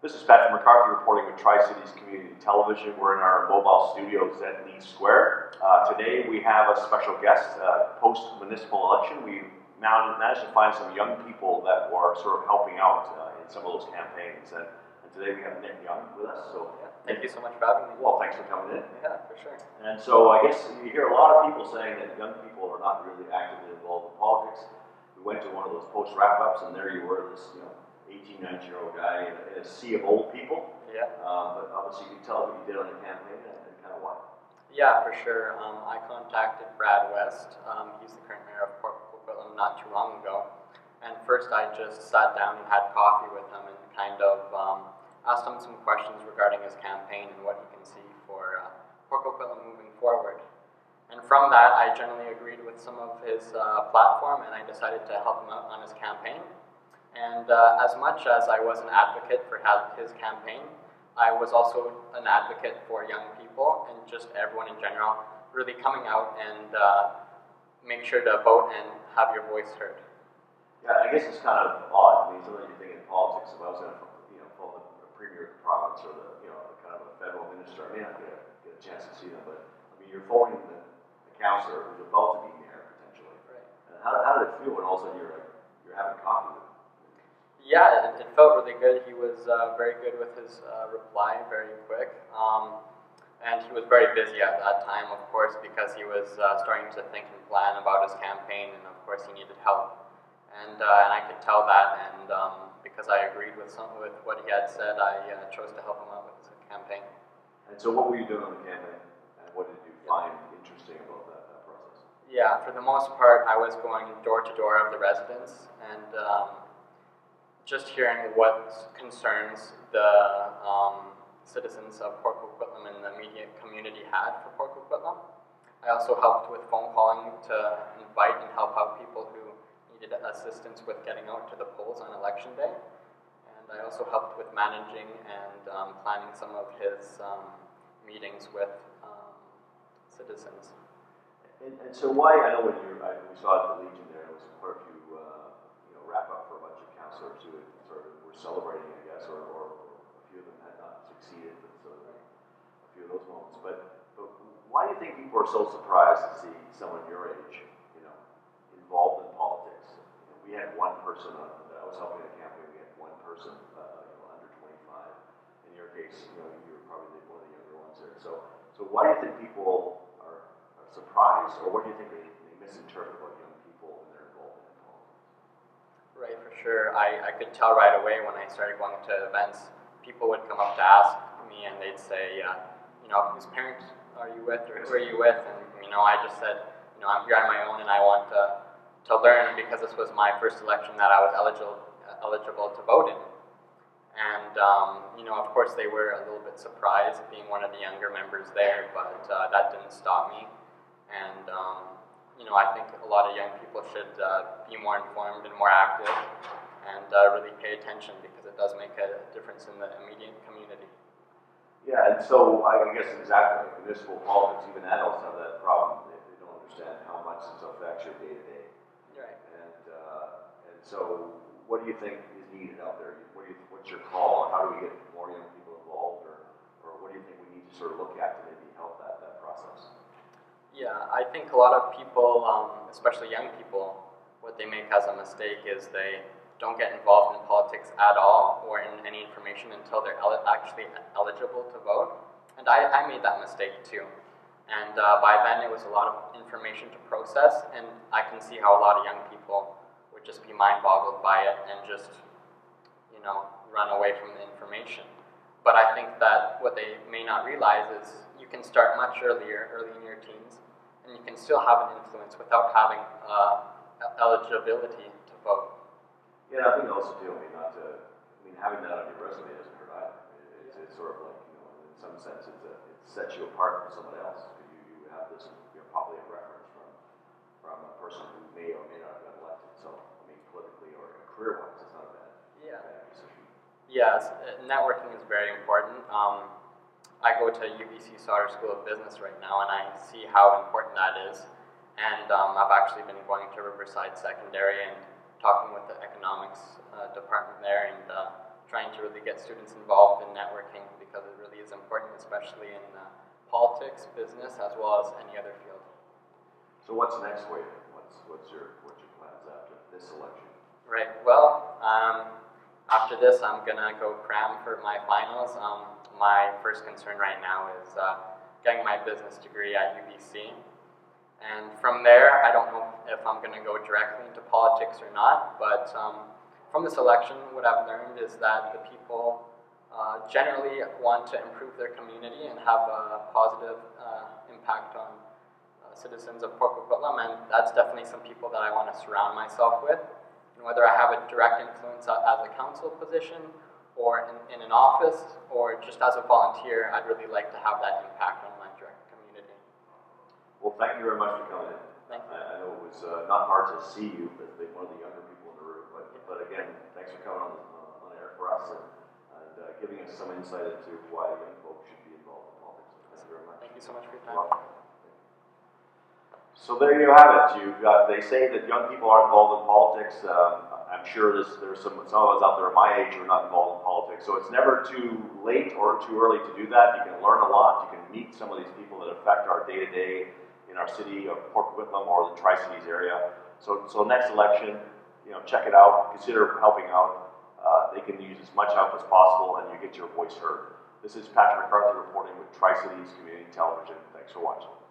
This is Patrick McCarthy reporting with Tri-Cities Community Television. We're in our mobile studios at Lee Square. Today we have a special guest. Post-municipal election, we managed to find some young people that were sort of helping out in some of those campaigns. And today we have Nick Young with us. So thank you so much for having me. Well, thanks for coming in. Yeah, for sure. And so I guess you hear a lot of people saying that young people are not really actively involved in politics. We went to one of those post wrap-ups, and there you were, this 18, 19-year-old guy in a sea of old people. Yeah. But obviously you can tell what you did on the campaign and kind of why. Yeah, for sure. I contacted Brad West. He's the current mayor of Port Coquitlam not too long ago. And first I just sat down and had coffee with him and kind of asked him some questions regarding his campaign and what he can see for Port Coquitlam moving forward. And from that, I generally agreed with some of his platform, and I decided to help him out on his campaign. And as much as I was an advocate for his campaign, I was also an advocate for young people and just everyone in general, really coming out and make sure to vote and have your voice heard. Yeah, I guess it's kind of odd. I mean, sometimes you think in politics, if I was going to, follow the premier of the province or the kind of a federal minister, I may not get a chance to see them, but I mean, you're voting the councillor who's about to be mayor potentially. Right. And how did it feel when all of a sudden you're having coffee with him? Yeah, it felt really good. He was very good with his reply, very quick. And he was very busy at that time, of course, because he was starting to think and plan about his campaign, and of course he needed help. And I could tell that, and because I agreed with what he had said, I chose to help him out with his campaign. And so what were you doing on the campaign, and what did you find interesting about that process? Yeah, for the most part, I was going door to door of the residents, and just hearing what concerns the citizens of Port Coquitlam and the immediate community had for Port Coquitlam. I also helped with phone calling to invite and help out people who needed assistance with getting out to the polls on election day. And I also helped with managing and planning some of his meetings with citizens. And so why, I know when we saw at the Legion there was quite a few wrap up for a bunch of councillors who sort of were celebrating, I guess, or a few of them had not succeeded, but sort of a few of those moments. But why do you think people are so surprised to see someone your age, involved in politics? We had one person I was helping a campaign. We had one person, under 25. In your case, you were probably one of the younger ones there. So why do you think people are surprised, or what do you think they misinterpret about young people and their involvement in politics? Right, for sure. I could tell right away when I started going to events, people would come up to ask me and they'd say, whose parents are you with, or who are you with? And I just said, I'm here on my own and I want to learn, because this was my first election that I was eligible to vote in. And of course they were a little bit surprised being one of the younger members there, but that didn't stop me. And I think a lot of young people should be more informed and more active and really pay attention, because it does make a difference in the immediate community. Yeah, and so I guess exactly, like municipal politics, even adults have that problem. They don't understand how much it affects your day-to-day. Right. And so what do you think is needed out there? What's your call? How do we get more young people involved, or what do you think we need to sort of look at to maybe help that process? Yeah, I think a lot of people, especially young people, what they make as a mistake is they don't get involved in politics at all or in any information until they're actually eligible to vote. And I made that mistake too. And by then it was a lot of information to process, and I can see how a lot of young people would just be mind-boggled by it and just, run away from the information. But I think that what they may not realize is you can start much early in your teens, and you can still have an influence without having eligibility to vote. Yeah, I think also too, having that on your resume doesn't hurt either. It's sort of like, in some sense, it sets you apart from someone else. You have this, probably a reference from a person who may or may not have been elected. So, politically or career-wise, it's not a bad decision. Yes, networking is very important. I go to UBC Sauder School of Business right now, and I see how important that is. And I've actually been going to Riverside Secondary and talking with the economics department there and trying to really get students involved in networking because it really is important, especially in politics, business, as well as any other field. So what's next for you? What's your plans after this election? Right. Well, after this, I'm gonna go cram for my finals. My first concern right now is getting my business degree at UBC, and from there, I don't know if I'm gonna go directly into politics or not. But from this election, what I've learned is that the people generally want to improve their community and have a positive impact on citizens of Port Coquitlam, and that's definitely some people that I want to surround myself with. And whether I have a direct influence as a council position, or in an office, or just as a volunteer, I'd really like to have that impact on my direct community. Well, thank you very much for coming in. Thank you. I know it was not hard to see you, as being one of the younger people in the room, but again, thanks for coming on air for us and giving us some insight into why young folks should be involved in politics. Thank you very much. Thank you so much for your You're time. welcome. So there you have it. You've got, they say that young people aren't involved in politics. I'm sure there's some of us out there my age who are not involved in politics. So it's never too late or too early to do that. You can learn a lot. You can meet some of these people that affect our day-to-day in our city of Port Coquitlam or the Tri-Cities area. So next election, check it out. Consider helping out. They can use as much help as possible, and you get your voice heard. This is Patrick McCarthy reporting with Tri-Cities Community Television. Thanks for watching.